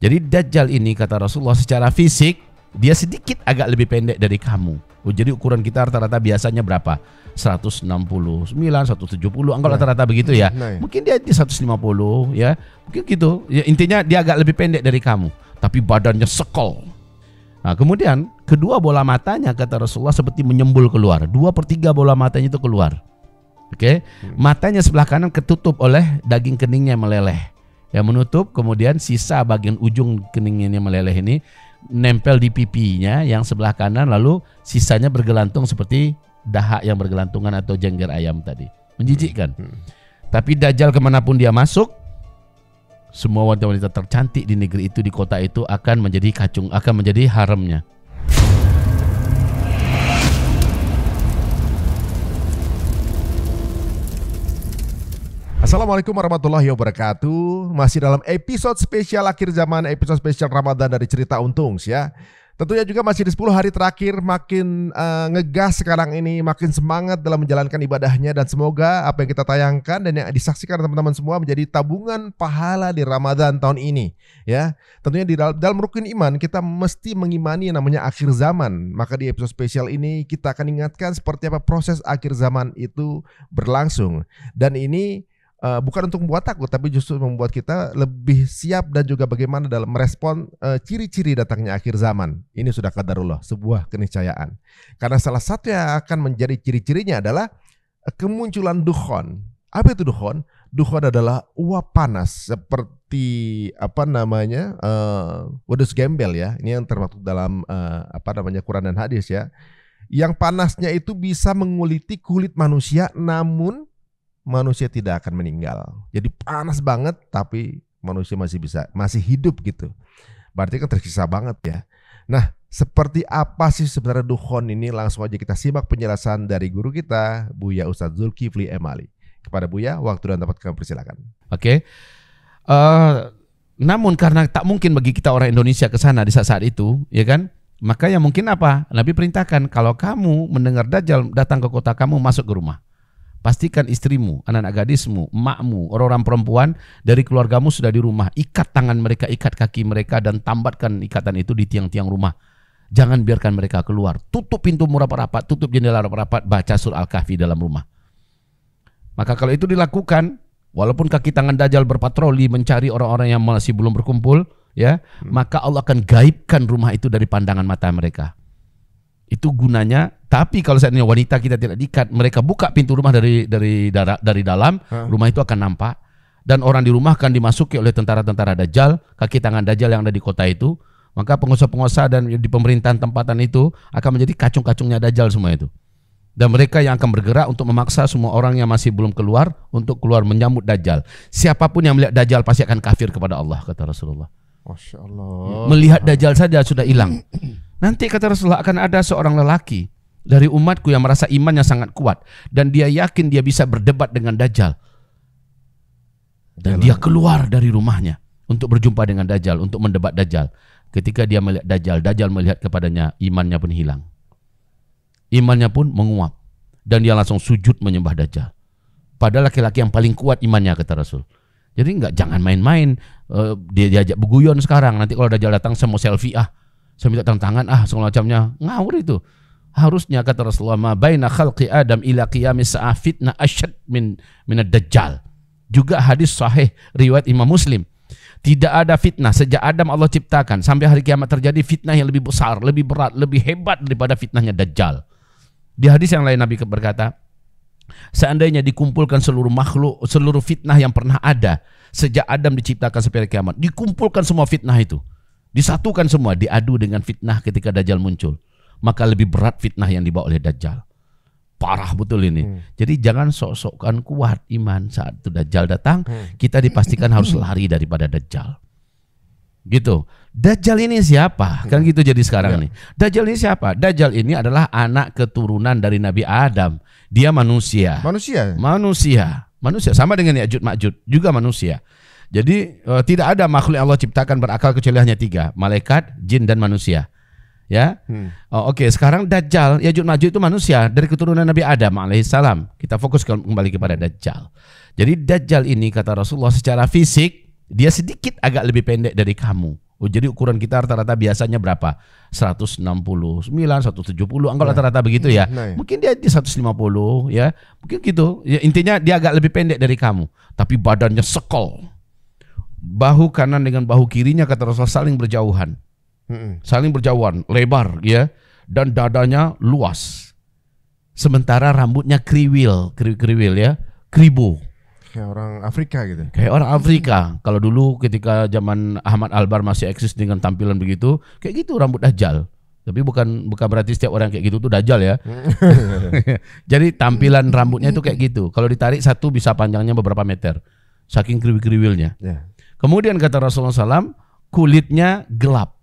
Jadi Dajjal ini kata Rasulullah secara fisik dia sedikit agak lebih pendek dari kamu. Jadi ukuran kita rata-rata biasanya berapa? 169, 170, anggap rata-rata begitu ya. Mungkin dia di 150 ya. Mungkin gitu. Ya, intinya dia agak lebih pendek dari kamu, tapi badannya sekol. Nah, kemudian kedua bola matanya kata Rasulullah seperti menyembul keluar. 2/3 bola matanya itu keluar. Oke. Matanya sebelah kanan ketutup oleh daging keningnya yang meleleh. Yang menutup, kemudian sisa bagian ujung keningnya yang meleleh ini nempel di pipinya yang sebelah kanan, lalu sisanya bergelantung seperti dahak yang bergelantungan atau jengger ayam tadi. Menjijikkan. Tapi Dajjal kemanapun dia masuk, semua wanita-wanita tercantik di negeri itu, di kota itu akan menjadi kacung, akan menjadi haremnya. Assalamualaikum warahmatullahi wabarakatuh. Masih dalam episode spesial akhir zaman, episode spesial Ramadan dari Cerita Untungs ya. Tentunya juga masih di 10 hari terakhir, makin ngegas sekarang ini, makin semangat dalam menjalankan ibadahnya, dan semoga apa yang kita tayangkan dan yang disaksikan teman-teman semua menjadi tabungan pahala di Ramadan tahun ini ya. Tentunya di dalam rukun iman kita mesti mengimani yang namanya akhir zaman. Maka di episode spesial ini kita akan ingatkan seperti apa proses akhir zaman itu berlangsung, dan ini bukan untuk membuat takut, tapi justru membuat kita lebih siap dan juga bagaimana dalam merespon ciri-ciri datangnya akhir zaman. Ini sudah qadarullah, sebuah keniscayaan. Karena salah satu yang akan menjadi ciri-cirinya adalah kemunculan dukhon. Apa itu dukhon? Dukhon adalah uap panas seperti wedus gembel ya. Ini yang termasuk dalam Quran dan hadis ya. Yang panasnya itu bisa menguliti kulit manusia, namun manusia tidak akan meninggal. Jadi panas banget tapi manusia masih hidup gitu. Berarti kan tersiksa banget ya. Nah, seperti apa sih sebenarnya dukhon ini? Langsung aja kita simak penjelasan dari guru kita, Buya Ustadz Zulkifli Emali. Kepada Buya, waktu dan tempat kami persilakan. Oke. Namun karena tak mungkin bagi kita orang Indonesia ke sana di saat itu, ya kan? Maka yang mungkin apa? Nabi perintahkan kalau kamu mendengar Dajjal datang ke kota kamu, masuk ke rumah. Pastikan istrimu, anak-anak gadismu, emakmu, orang-orang perempuan dari keluargamu sudah di rumah. Ikat tangan mereka, ikat kaki mereka, dan tambatkan ikatan itu di tiang-tiang rumah. Jangan biarkan mereka keluar. Tutup pintu rapat-rapat, tutup jendela rapat-rapat, baca surah Al-Kahfi dalam rumah. Maka kalau itu dilakukan, walaupun kaki tangan Dajjal berpatroli mencari orang-orang yang masih belum berkumpul, ya, maka Allah akan gaibkan rumah itu dari pandangan mata mereka. Itu gunanya. Tapi kalau seandainya wanita kita tidak diikat, mereka buka pintu rumah dari dalam, rumah itu akan nampak, dan orang di rumah akan dimasuki oleh tentara-tentara Dajjal, kaki tangan Dajjal yang ada di kota itu. Maka pengusaha-pengusaha dan di pemerintahan tempatan itu akan menjadi kacung-kacungnya Dajjal semua itu. Dan mereka yang akan bergerak untuk memaksa semua orang yang masih belum keluar untuk keluar menyambut Dajjal. Siapapun yang melihat Dajjal pasti akan kafir kepada Allah, kata Rasulullah. Masya Allah. Melihat Dajjal saja sudah hilang. Nanti kata Rasulullah akan ada seorang lelaki dari umatku yang merasa imannya sangat kuat dan dia yakin dia bisa berdebat dengan Dajjal. Dan dia keluar dari rumahnya untuk berjumpa dengan Dajjal, untuk mendebat Dajjal. Ketika dia melihat Dajjal, Dajjal melihat kepadanya, imannya pun hilang. Imannya pun menguap dan dia langsung sujud menyembah Dajjal. Padahal laki-laki yang paling kuat imannya, kata Rasul. Jadi jangan main-main. Dia diajak beguyon sekarang. Nanti kalau Dajjal datang saya mau selfie saya minta tangan segala macamnya. Ngawur itu. Harusnya kata Rasulullah, ma baina khalqi Adam ila qiyamis sa'a fitnah asyad min ad-Dajjal. Juga hadis sahih riwayat Imam Muslim. Tidak ada fitnah sejak Adam Allah ciptakan sampai hari kiamat terjadi fitnah yang lebih besar, lebih berat, lebih hebat daripada fitnahnya Dajjal. Di hadis yang lain Nabi berkata, seandainya dikumpulkan seluruh makhluk, seluruh fitnah yang pernah ada sejak Adam diciptakan sampai hari kiamat, dikumpulkan semua fitnah itu, disatukan semua, diadu dengan fitnah ketika Dajjal muncul, maka lebih berat fitnah yang dibawa oleh Dajjal. Parah betul ini. Jadi jangan sok-sokan kuat iman saat itu Dajjal datang. Kita dipastikan harus lari daripada Dajjal. Gitu. Dajjal ini siapa? Kan gitu jadi sekarang nih. Dajjal ini siapa? Dajjal ini adalah anak keturunan dari Nabi Adam. Dia manusia. Manusia sama dengan Ya'juj Ma'juj, juga manusia. Jadi tidak ada makhluk yang Allah ciptakan berakal kecuali hanya 3, malaikat, jin, dan manusia. Ya, Oke. Sekarang Dajjal, Ya'juj Ma'juj itu manusia dari keturunan Nabi Adam alaihissalam. Kita fokus kembali kepada Dajjal. Jadi Dajjal ini kata Rasulullah secara fisik dia sedikit agak lebih pendek dari kamu. Oh, jadi ukuran kita rata-rata biasanya berapa? 169, 170, anggap rata-rata begitu ya. Mungkin dia di 150 ya. Mungkin gitu. Ya, intinya dia agak lebih pendek dari kamu, tapi badannya sekol. Bahu kanan dengan bahu kirinya kata Rasulullah saling berjauhan. Saling berjauhan, lebar ya. Dan dadanya luas. Sementara rambutnya kriwil ya. Kribo. Kayak orang Afrika gitu. Kayak orang Afrika. Kalau dulu ketika zaman Ahmad Albar masih eksis dengan tampilan begitu, kayak gitu rambut Dajjal. Tapi bukan berarti setiap orang kayak gitu tuh Dajjal ya. Jadi tampilan rambutnya itu kayak gitu. Kalau ditarik satu bisa panjangnya beberapa meter. Saking kriwil-kriwilnya. Kemudian kata Rasulullah SAW, kulitnya gelap.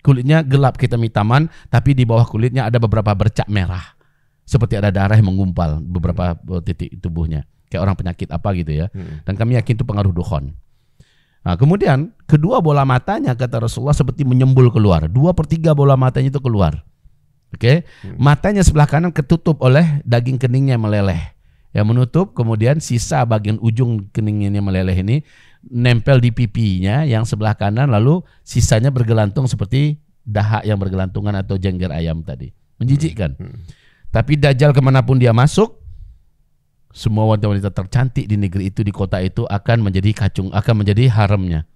Kulitnya gelap kehitam-hitaman, tapi di bawah kulitnya ada beberapa bercak merah. Seperti ada darah yang menggumpal beberapa titik tubuhnya. Kayak orang penyakit apa gitu ya. Dan kami yakin itu pengaruh dukhon. Nah, kemudian kedua bola matanya kata Rasulullah seperti menyembul keluar. 2/3 bola matanya itu keluar. Oke, matanya sebelah kanan ketutup oleh daging keningnya meleleh. Yang menutup, kemudian sisa bagian ujung keningnya yang meleleh ini nempel di pipinya yang sebelah kanan, lalu sisanya bergelantung seperti dahak yang bergelantungan atau jengger ayam tadi. Menjijikkan. Tapi Dajjal kemanapun dia masuk, semua wanita-wanita tercantik di negeri itu, di kota itu akan menjadi akan menjadi haremnya,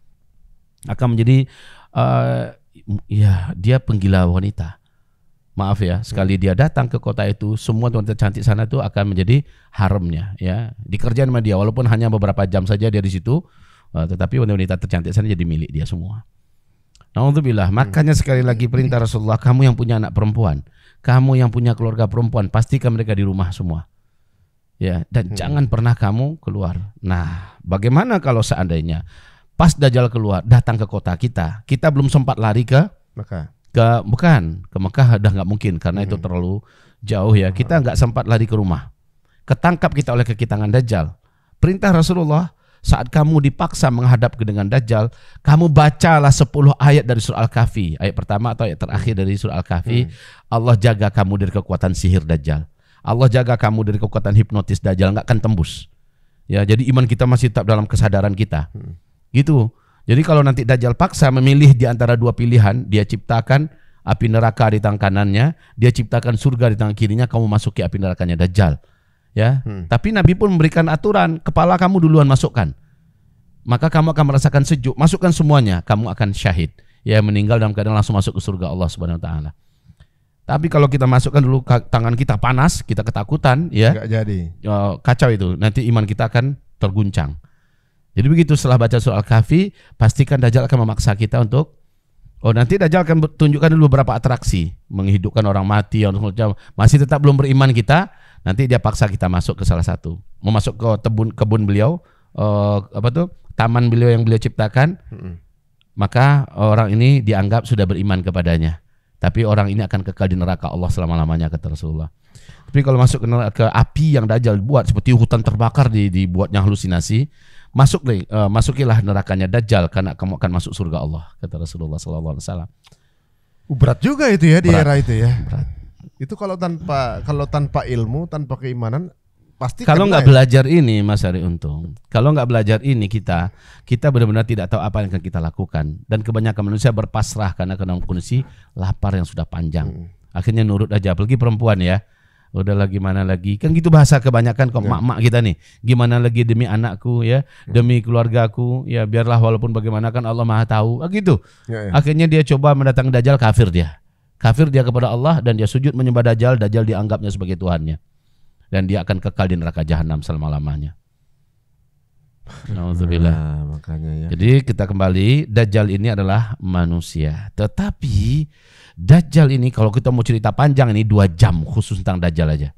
akan menjadi ya dia penggila wanita. Maaf ya, sekali dia datang ke kota itu, semua wanita cantik sana itu akan menjadi haremnya, ya dikerjain sama dia, walaupun hanya beberapa jam saja dia di situ, tetapi wanita tercantik sana jadi milik dia semua. Na'udzubillah. Makanya sekali lagi perintah Rasulullah, kamu yang punya anak perempuan, kamu yang punya keluarga perempuan, pastikan mereka di rumah semua. Ya, dan jangan pernah kamu keluar. Nah, bagaimana kalau seandainya pas Dajjal keluar, datang ke kota kita, kita belum sempat lari ke Mekah. Ke Mekah udah nggak mungkin karena itu terlalu jauh ya. Kita nggak sempat lari ke rumah. Ketangkap kita oleh kekitangan Dajjal. Perintah Rasulullah, saat kamu dipaksa menghadap dengan Dajjal, kamu bacalah 10 ayat dari surah Al-Kahfi. Ayat pertama atau ayat terakhir dari surah Al-Kahfi. Allah jaga kamu dari kekuatan sihir Dajjal. Allah jaga kamu dari kekuatan hipnotis Dajjal, nggak akan tembus. Ya, jadi iman kita masih tetap dalam kesadaran kita. Gitu. Jadi kalau nanti Dajjal paksa memilih di antara dua pilihan, dia ciptakan api neraka di tangan kanannya, dia ciptakan surga di tangan kirinya, kamu masuki api nerakanya Dajjal. Ya. Tapi Nabi pun memberikan aturan, kepala kamu duluan masukkan. Maka kamu akan merasakan sejuk, masukkan semuanya, kamu akan syahid. Ya, meninggal dalam keadaan langsung masuk ke surga Allah Subhanahu wa taala. Tapi kalau kita masukkan dulu tangan kita panas, kita ketakutan, ya nggak jadi. Kacau itu. Nanti iman kita akan terguncang. Jadi begitu setelah baca surah Al-Kahfi, pastikan Dajjal akan memaksa kita untuk nanti Dajjal akan tunjukkan dulu beberapa atraksi, menghidupkan orang mati, masih tetap belum beriman kita, nanti dia paksa kita masuk ke salah satu, mau masuk ke kebun beliau, taman beliau yang beliau ciptakan, maka orang ini dianggap sudah beriman kepadanya. Tapi orang ini akan kekal di neraka Allah selama-lamanya kata Rasulullah. Tapi kalau masuk ke api yang Dajjal buat seperti hutan terbakar dibuatnya halusinasi, masukilah nerakanya Dajjal karena kamu akan masuk surga Allah kata Rasulullah SAW. Berat juga itu ya di era itu ya. Berat. Itu kalau tanpa ilmu, tanpa keimanan pasti. Kalau nggak belajar ini Mas Ari Untung, kalau nggak belajar ini kita benar-benar tidak tahu apa yang akan kita lakukan, dan kebanyakan manusia berpasrah karena kondisi lapar yang sudah panjang, akhirnya nurut aja, apalagi perempuan ya, udahlah gimana lagi, kan gitu bahasa kebanyakan kok mak-mak kita nih, gimana lagi demi anakku ya, demi keluargaku ya, biarlah walaupun bagaimana kan Allah Maha tahu, gitu. Akhirnya dia coba mendatangi Dajjal, kafir dia kepada Allah dan dia sujud menyembah Dajjal dianggapnya sebagai Tuhannya. Dan dia akan kekal di neraka jahanam selama-lamanya. Alhamdulillah. Makanya ya. Jadi kita kembali, Dajjal ini adalah manusia. Tetapi Dajjal ini kalau kita mau cerita panjang ini 2 jam khusus tentang Dajjal aja.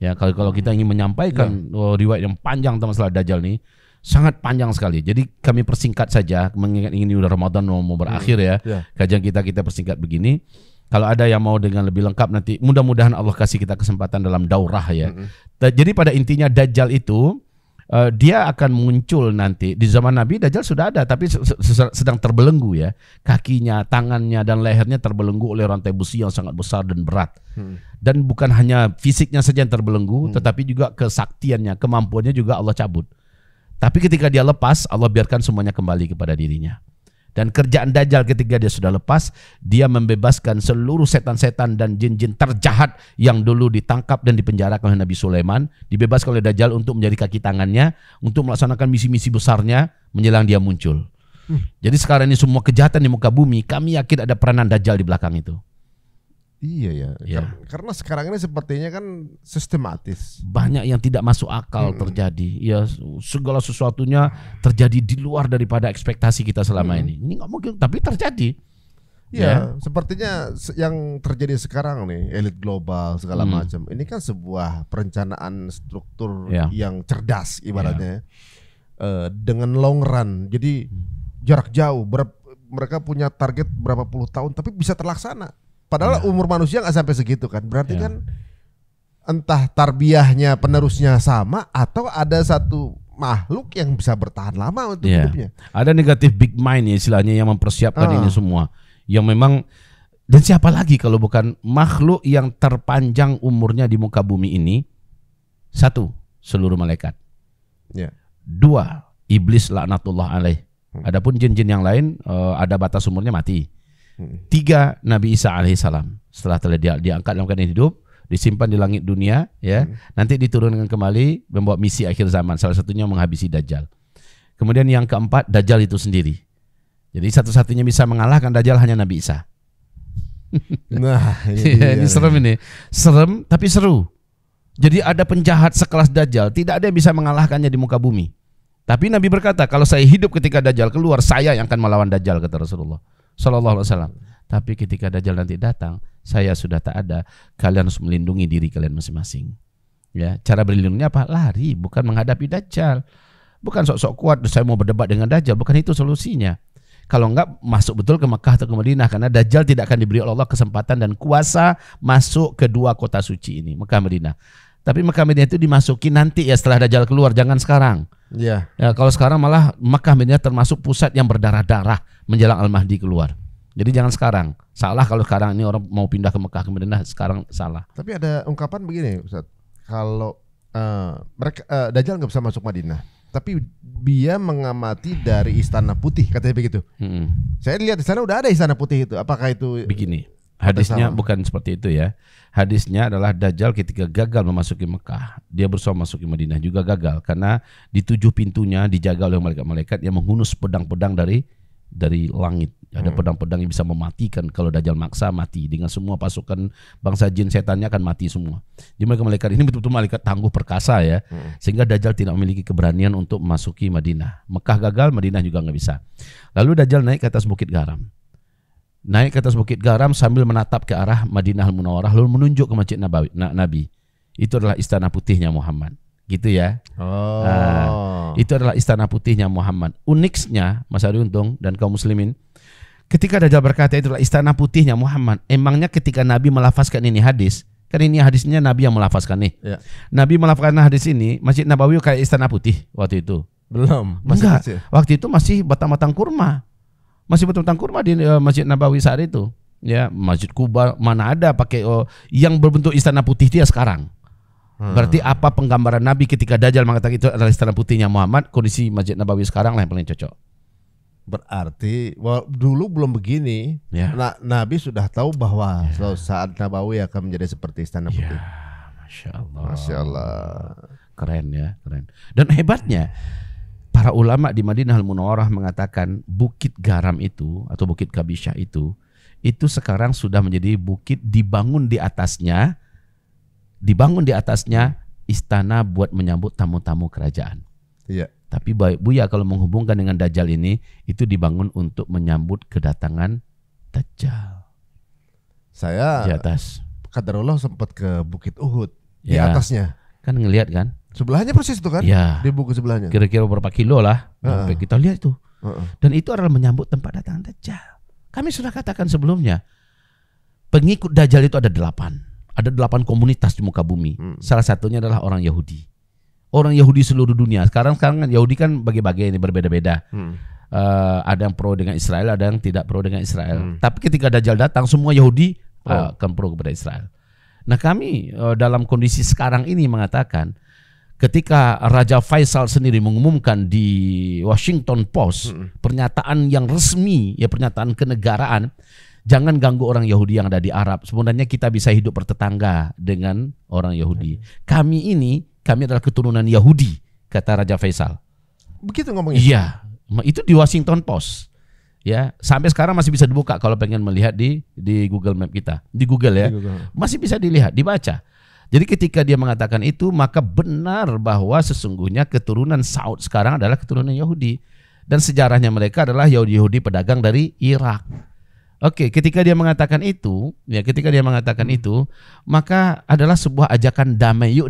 Ya, kalau kita ingin menyampaikan riwayat yang panjang tentang masalah Dajjal ini sangat panjang sekali. Jadi kami persingkat saja, mengingat ini udah Ramadan mau berakhir ya. Kajian kita persingkat begini. Kalau ada yang mau dengan lebih lengkap nanti mudah-mudahan Allah kasih kita kesempatan dalam daurah ya. Jadi pada intinya Dajjal itu dia akan muncul nanti di zaman Nabi. Dajjal sudah ada tapi sedang terbelenggu ya. Kakinya, tangannya dan lehernya terbelenggu oleh rantai besi yang sangat besar dan berat. Dan bukan hanya fisiknya saja yang terbelenggu, tetapi juga kesaktiannya, kemampuannya juga Allah cabut. Tapi ketika dia lepas, Allah biarkan semuanya kembali kepada dirinya. Dan kerjaan Dajjal ketika dia sudah lepas, dia membebaskan seluruh setan-setan dan jin-jin terjahat yang dulu ditangkap dan dipenjarakan oleh Nabi Sulaiman, dibebaskan oleh Dajjal untuk menjadi kaki tangannya, untuk melaksanakan misi-misi besarnya menjelang dia muncul. Jadi sekarang ini semua kejahatan di muka bumi, kami yakin ada peranan Dajjal di belakang itu. Iya ya. Karena sekarang ini sepertinya kan sistematis. Banyak yang tidak masuk akal terjadi. Ya, segala sesuatunya terjadi di luar daripada ekspektasi kita selama ini. Ini nggak mungkin, tapi terjadi. Ya, sepertinya yang terjadi sekarang nih, elit global segala macam. Ini kan sebuah perencanaan struktur yang cerdas ibaratnya. Dengan long run. Jadi jarak jauh. Mereka punya target berapa puluh tahun, tapi bisa terlaksana. Padahal umur manusia nggak sampai segitu kan. Berarti kan entah tarbiyahnya penerusnya sama atau ada satu makhluk yang bisa bertahan lama untuk hidupnya. Ada negatif big mind ya istilahnya yang mempersiapkan ini semua. Yang memang, dan siapa lagi kalau bukan makhluk yang terpanjang umurnya di muka bumi ini? Satu, seluruh malaikat. Dua, iblis laknatullah alaih. Adapun jin-jin yang lain ada batas umurnya mati. Tiga, Nabi Isa alaihissalam setelah telah diangkat dalam keadaan hidup, disimpan di langit dunia, ya, nanti diturunkan kembali membawa misi akhir zaman. Salah satunya menghabisi Dajjal. Kemudian yang keempat, Dajjal itu sendiri. Jadi satu-satunya bisa mengalahkan Dajjal hanya Nabi Isa. Nah, ini serem ini, serem tapi seru. Jadi ada penjahat sekelas Dajjal, tidak ada yang bisa mengalahkannya di muka bumi. Tapi Nabi berkata, kalau saya hidup ketika Dajjal keluar, saya yang akan melawan Dajjal, kata Rasulullah Sallallahu Alaihi Wasallam. Tapi ketika Dajjal nanti datang, saya sudah tak ada. Kalian harus melindungi diri kalian masing-masing. Ya, cara berlindungnya apa? Lari, bukan menghadapi Dajjal. Bukan sok-sok kuat, saya mau berdebat dengan Dajjal. Bukan itu solusinya. Kalau enggak, masuk betul ke Mekah atau ke Madinah, karena Dajjal tidak akan diberi oleh Allah kesempatan dan kuasa masuk ke dua kota suci ini, Mekah Madinah. Tapi Mekah Madinah itu dimasuki nanti ya setelah Dajjal keluar, jangan sekarang. Ya, kalau sekarang malah Mekah Madinah termasuk pusat yang berdarah-darah menjelang Al-Mahdi keluar. Jadi jangan sekarang. Salah kalau sekarang ini orang mau pindah ke Mekah ke Madinah, sekarang salah. Tapi ada ungkapan begini, Ustaz. Kalau Dajjal nggak bisa masuk Madinah, tapi dia mengamati dari Istana Putih, katanya begitu. Saya lihat di sana udah ada Istana Putih itu. Apakah itu begini? Hadisnya bukan seperti itu ya. Hadisnya adalah Dajjal ketika gagal memasuki Mekah, dia berusaha memasuki Madinah juga gagal karena di 7 pintunya dijaga oleh malaikat-malaikat yang menghunus pedang-pedang dari langit. Ada pedang-pedang yang bisa mematikan kalau Dajjal maksa mati. Dengan semua pasukan bangsa jin setannya akan mati semua. Jadi malaikat ini betul-betul malaikat tangguh perkasa ya. Sehingga Dajjal tidak memiliki keberanian untuk memasuki Madinah. Mekah gagal, Madinah juga nggak bisa. Lalu Dajjal naik ke atas Bukit Garam. Naik ke atas Bukit Garam sambil menatap ke arah Madinah Al-Munawwarah lalu menunjuk ke Masjid Nabi. Itu adalah istana putihnya Muhammad. Gitu ya. Itu adalah istana putihnya Muhammad. Uniknya Mas Ari Untung dan kaum muslimin, ketika Dajjal berkata itu adalah istana putihnya Muhammad, emangnya ketika Nabi melafazkan ini hadis, kan ini hadisnya Nabi yang melafazkan nih. Nabi melafazkan hadis ini, Masjid Nabawi kayak istana putih waktu itu. Belum. Enggak. Waktu itu masih batang-batang kurma. Masih batang-batang kurma di Masjid Nabawi saat itu. Ya, Masjid Kuba mana ada pakai yang berbentuk istana putih dia sekarang. Berarti apa penggambaran Nabi ketika Dajjal mengatakan itu adalah istana putihnya Muhammad, kondisi Masjid Nabawi sekarang lah yang paling cocok. Berarti dulu belum begini. Nabi sudah tahu bahwa suatu saat Nabawi akan menjadi seperti istana putih. Masya Allah. Masya Allah. Keren ya, keren. Dan hebatnya para ulama di Madinah Al-Munawwarah mengatakan Bukit Garam itu atau Bukit Kabisyah itu sekarang sudah menjadi bukit dibangun di atasnya istana buat menyambut tamu-tamu kerajaan. Iya. Tapi Buya kalau menghubungkan dengan Dajjal ini, itu dibangun untuk menyambut kedatangan Dajjal. Saya di atas. Qadarullah sempat ke Bukit Uhud di atasnya. Kan ngelihat kan? Sebelahnya persis itu kan? Ya. Di bukit sebelahnya. Kira-kira berapa kilo lah. Sampai kita lihat itu. Dan itu adalah menyambut tempat datang Dajjal. Kami sudah katakan sebelumnya, pengikut Dajjal itu ada 8. Ada 8 komunitas di muka bumi. Salah satunya adalah orang Yahudi. Orang Yahudi seluruh dunia. Sekarang Yahudi kan bagi-bagi ini berbeda-beda. Ada yang pro dengan Israel, ada yang tidak pro dengan Israel. Tapi ketika Dajjal datang, semua Yahudi akan pro kepada Israel. Nah kami dalam kondisi sekarang ini mengatakan, ketika Raja Faisal sendiri mengumumkan di Washington Post pernyataan yang resmi, ya pernyataan kenegaraan, jangan ganggu orang Yahudi yang ada di Arab. Sebenarnya kita bisa hidup bertetangga dengan orang Yahudi. Kami adalah keturunan Yahudi, kata Raja Faisal. Begitu ngomongnya? Iya, itu di Washington Post. Ya, sampai sekarang masih bisa dibuka kalau pengen melihat di Google Map kita, di Google ya, masih bisa dilihat, dibaca. Jadi ketika dia mengatakan itu, maka benar bahwa sesungguhnya keturunan Saud sekarang adalah keturunan Yahudi, dan sejarahnya mereka adalah Yahudi pedagang dari Irak. Oke, ketika dia mengatakan itu, maka adalah sebuah ajakan damai yuk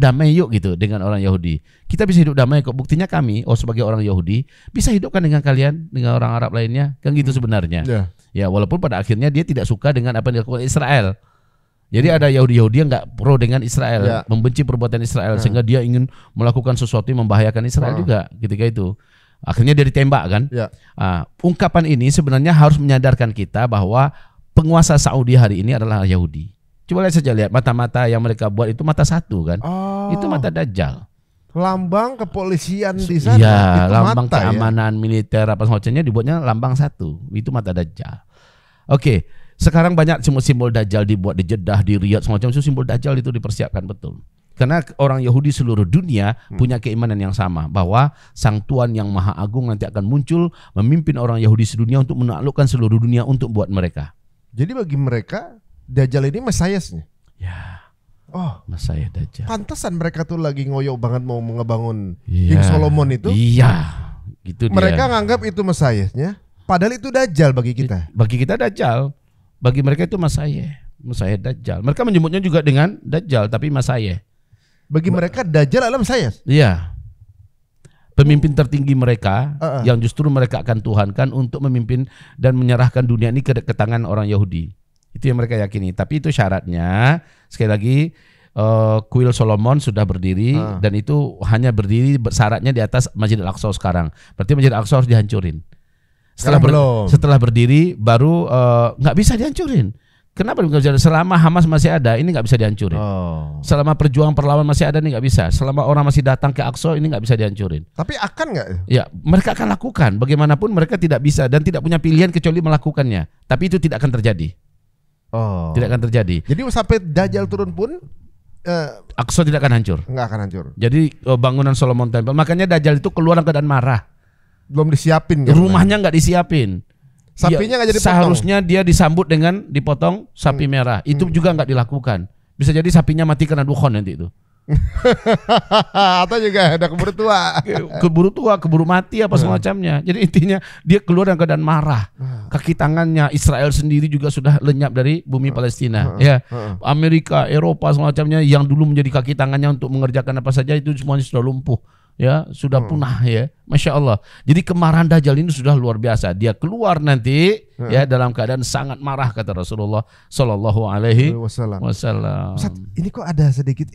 gitu dengan orang Yahudi. Kita bisa hidup damai kok. Buktinya kami, sebagai orang Yahudi, bisa hidupkan dengan kalian, dengan orang Arab lainnya, kan gitu sebenarnya. Ya, walaupun pada akhirnya dia tidak suka dengan apa yang dilakukan Israel. Jadi ada Yahudi yang nggak pro dengan Israel, membenci perbuatan Israel, sehingga dia ingin melakukan sesuatu yang membahayakan Israel juga ketika itu. Akhirnya dia ditembak kan. Ungkapan ini sebenarnya harus menyadarkan kita bahwa penguasa Saudi hari ini adalah Yahudi. Coba lihat mata-mata yang mereka buat itu mata satu kan. Itu mata Dajjal. Lambang kepolisian di sana. Iya, itu lambang mata, keamanan militer apa semacamnya dibuatnya lambang satu. Itu mata Dajjal. Oke, sekarang banyak simbol Dajjal dibuat di Jeddah, di Riyadh semacam itu, simbol Dajjal itu dipersiapkan betul. Karena orang Yahudi seluruh dunia punya keimanan yang sama, bahwa Sang Tuhan yang Maha Agung nanti akan muncul memimpin orang Yahudi sedunia untuk menaklukkan seluruh dunia untuk buat mereka. Jadi bagi mereka Dajjal ini Mesiasnya. Ya. Mesias Dajjal. Pantesan mereka tuh lagi ngoyo banget mau ngebangun King Solomon itu. Iya. Gitu dia. Mereka nganggap itu Mesiasnya, padahal itu Dajjal bagi kita. Bagi kita Dajjal, bagi mereka itu Mesias Dajjal. Mereka menyebutnya juga dengan Dajjal tapi Mesias. Bagi mereka Dajjal adalah Mesias. Iya. Pemimpin tertinggi mereka yang justru mereka akan tuhankan untuk memimpin dan menyerahkan dunia ini ke tangan orang Yahudi. Itu yang mereka yakini. Tapi itu syaratnya, sekali lagi, kuil Solomon sudah berdiri dan itu hanya berdiri syaratnya di atas Masjid Al-Aqsa sekarang. Berarti Masjid Al-Aqsa harus dihancurin. Setelah berdiri baru nggak bisa dihancurin. Kenapa nggak bisa? Selama Hamas masih ada, ini nggak bisa dihancurin. Selama perjuangan perlawan masih ada, ini nggak bisa. Selama orang masih datang ke Aqsa, ini nggak bisa dihancurin. Tapi akan nggak? Ya, mereka akan lakukan. Bagaimanapun mereka tidak bisa dan tidak punya pilihan kecuali melakukannya. Tapi itu tidak akan terjadi. Tidak akan terjadi. Jadi sampai Dajjal turun pun Aqsa tidak akan hancur. Nggak akan hancur. Jadi bangunan Solomon Temple. Makanya Dajjal itu keluar dalam keadaan marah. Belum disiapin. Rumahnya nggak disiapin. Sapinya nggak jadi potong. Seharusnya dia disambut dengan dipotong sapi merah. Itu juga nggak dilakukan. Bisa jadi sapinya mati karena dukhon nanti itu. Atau juga ada keburu tua, keburu mati apa semacamnya. Jadi intinya dia keluar dalam keadaan marah. Kaki tangannya Israel sendiri juga sudah lenyap dari bumi Palestina. Ya, Amerika, Eropa semacamnya yang dulu menjadi kaki tangannya untuk mengerjakan apa saja itu semuanya sudah lumpuh. Ya, sudah punah ya. Masya Allah. Jadi kemarahan Dajjal ini sudah luar biasa. Dia keluar nanti ya dalam keadaan sangat marah, kata Rasulullah Sallallahu Alaihi Wasallam. Ustaz, ini kok ada sedikit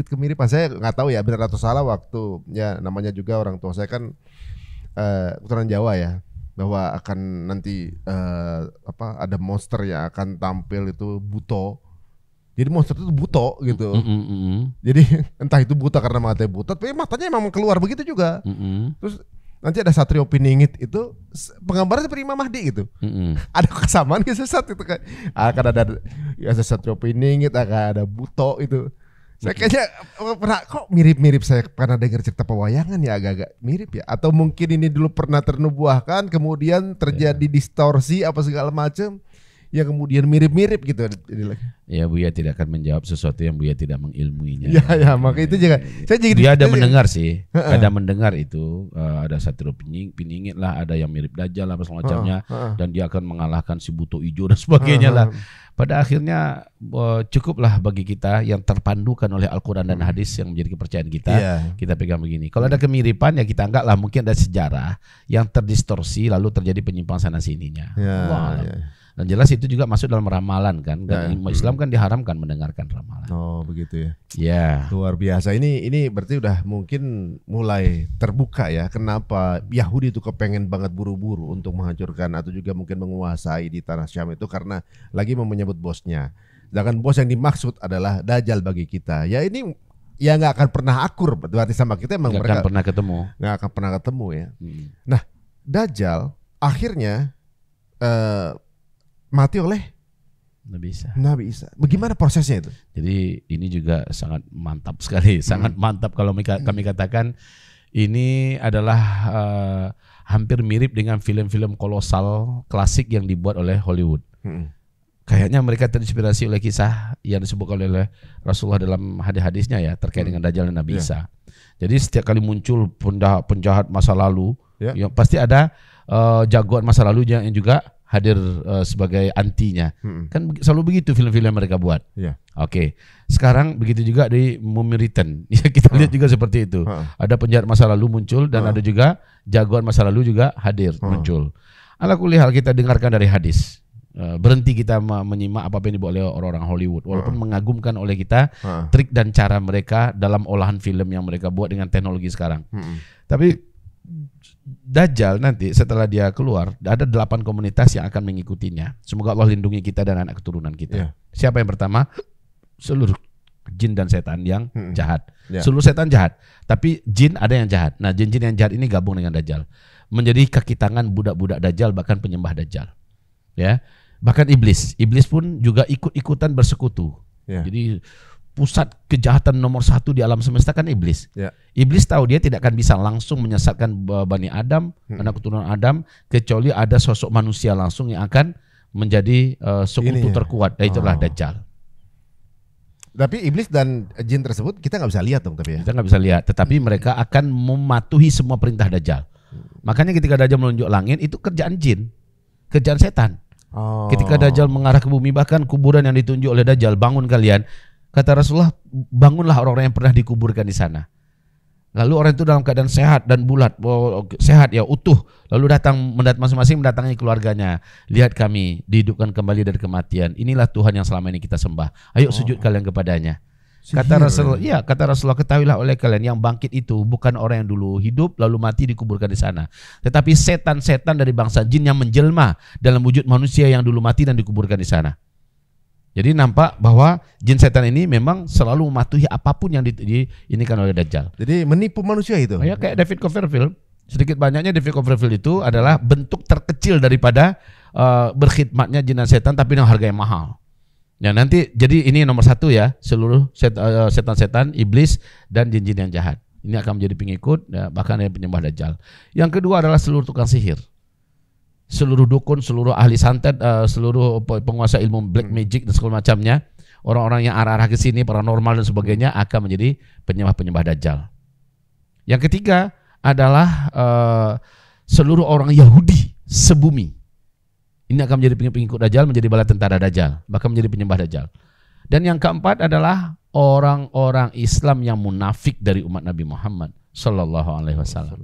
kemiripan. Saya nggak tahu ya benar atau salah, waktu ya namanya juga orang tua saya kan keturunan Jawa ya, bahwa akan nanti ada monster yang akan tampil itu buto. Jadi monster itu buto gitu. Jadi entah itu buta karena matanya buta, tapi matanya memang keluar begitu juga. Terus nanti ada Satrio Piningit itu penggambaran seperti Imam Mahdi gitu. Ada kesamaan gitu saat itu kan. Akan ada Satrio Piningit, akan ada buto itu. Saya kayaknya pernah kok mirip-mirip, saya pernah dengar cerita pewayangan ya, agak-agak mirip ya. Atau mungkin ini dulu pernah ternubuahkan, kemudian terjadi distorsi apa segala macam. Ya kemudian mirip-mirip gitu. Ya, Buya tidak akan menjawab sesuatu yang Buya tidak mengilmuinya. Ya, maka itu juga. Saya jadi dia ada mendengar sih, ada mendengar itu, ada Satrio Piningit lah, ada yang mirip Dajjal apa semacamnya, dan dia akan mengalahkan si buto ijo dan sebagainya lah. Pada akhirnya cukuplah bagi kita yang terpandukan oleh Al-Quran dan hadis yang menjadi kepercayaan kita, kita pegang begini. Kalau ada kemiripan ya kita anggaplah mungkin ada sejarah yang terdistorsi lalu terjadi penyimpangan sana sininya. Dan jelas itu juga masuk dalam ramalan kan. Dan Islam kan diharamkan mendengarkan ramalan. Oh begitu ya. Ya. Luar biasa. Ini berarti udah mungkin mulai terbuka ya. Kenapa Yahudi itu kepengen banget buru-buru untuk menghancurkan atau juga mungkin menguasai di tanah Syam itu, karena lagi mau menyebut bosnya. Sedangkan bos yang dimaksud adalah Dajjal bagi kita. Ya ini ya nggak akan pernah akur berarti sama kita, emang Nggak mereka akan pernah ketemu. nggak akan pernah ketemu ya. Hmm. Nah, Dajjal akhirnya mati oleh Nggak bisa. Nabi Isa. Bagaimana prosesnya itu? Jadi ini juga sangat mantap sekali, sangat mantap kalau kami katakan ini adalah hampir mirip dengan film-film kolosal klasik yang dibuat oleh Hollywood. Kayaknya mereka terinspirasi oleh kisah yang disebutkan oleh Rasulullah dalam hadis-hadisnya ya terkait dengan Dajjal dan Nabi Isa. Jadi setiap kali muncul penjahat masa lalu, ya pasti ada jagoan masa lalu yang juga hadir sebagai antinya. Kan selalu begitu film-film yang mereka buat. Oke. Sekarang begitu juga di Mummy Return. Ya kita lihat juga seperti itu. Ada penjahat masa lalu muncul dan ada juga jagoan masa lalu juga hadir muncul. Ala kulli hal kita dengarkan dari hadis. Berhenti kita menyimak apa yang dibuat oleh orang-orang Hollywood, walaupun mengagumkan oleh kita trik dan cara mereka dalam olahan film yang mereka buat dengan teknologi sekarang. Tapi Dajjal nanti setelah dia keluar ada 8 komunitas yang akan mengikutinya. Semoga Allah lindungi kita dan anak keturunan kita. Siapa yang pertama? Seluruh jin dan setan yang jahat. Seluruh setan jahat, tapi jin ada yang jahat. Nah, jin-jin yang jahat ini gabung dengan Dajjal, menjadi kaki tangan budak-budak Dajjal, bahkan penyembah Dajjal. Ya. Bahkan iblis pun juga ikut-ikutan bersekutu. Jadi pusat kejahatan nomor 1 di alam semesta kan iblis. Iblis tahu dia tidak akan bisa langsung menyesatkan Bani Adam, anak keturunan Adam, kecuali ada sosok manusia langsung yang akan menjadi sekutu terkuat. Dan itulah Dajjal. Tapi iblis dan jin tersebut kita nggak bisa lihat dong, tapi ya. Kita nggak bisa lihat, tetapi mereka akan mematuhi semua perintah Dajjal. Makanya ketika Dajjal menunjuk langit itu kerjaan jin, kerjaan setan. Ketika Dajjal mengarah ke bumi, bahkan kuburan yang ditunjuk oleh Dajjal, bangun kalian. Kata Rasulullah, bangunlah orang-orang yang pernah dikuburkan di sana. Lalu orang itu dalam keadaan sehat dan bulat, sehat ya, utuh. Lalu masing-masing mendatangi keluarganya. Lihat kami dihidupkan kembali dari kematian. Inilah Tuhan yang selama ini kita sembah. Ayo sujud kalian kepadanya. Kata Rasulullah, ketahuilah oleh kalian yang bangkit itu bukan orang yang dulu hidup lalu mati dikuburkan di sana, tetapi setan-setan dari bangsa jin yang menjelma dalam wujud manusia yang dulu mati dan dikuburkan di sana. Jadi nampak bahwa jin setan ini memang selalu mematuhi apapun yang diinikan oleh Dajjal. Jadi menipu manusia itu. Ya kayak David Copperfield. Sedikit banyaknya David Copperfield itu adalah bentuk terkecil daripada berkhidmatnya jin dan setan, tapi dengan harga yang mahal. Ya nanti jadi ini nomor 1 ya, seluruh setan-setan, iblis dan jin-jin yang jahat. Ini akan menjadi pengikut ya, bahkan yang penyembah Dajjal. Yang kedua adalah seluruh tukang sihir, seluruh dukun, seluruh ahli santet, seluruh penguasa ilmu black magic dan segala macamnya. Orang-orang yang arah-arah ke sini, paranormal dan sebagainya akan menjadi penyembah-penyembah Dajjal. Yang ketiga adalah seluruh orang Yahudi sebumi. Ini akan menjadi pengikut Dajjal, menjadi bala tentara Dajjal, bahkan menjadi penyembah Dajjal. Dan yang keempat adalah orang-orang Islam yang munafik dari umat Nabi Muhammad Sallallahu Alaihi Wasallam.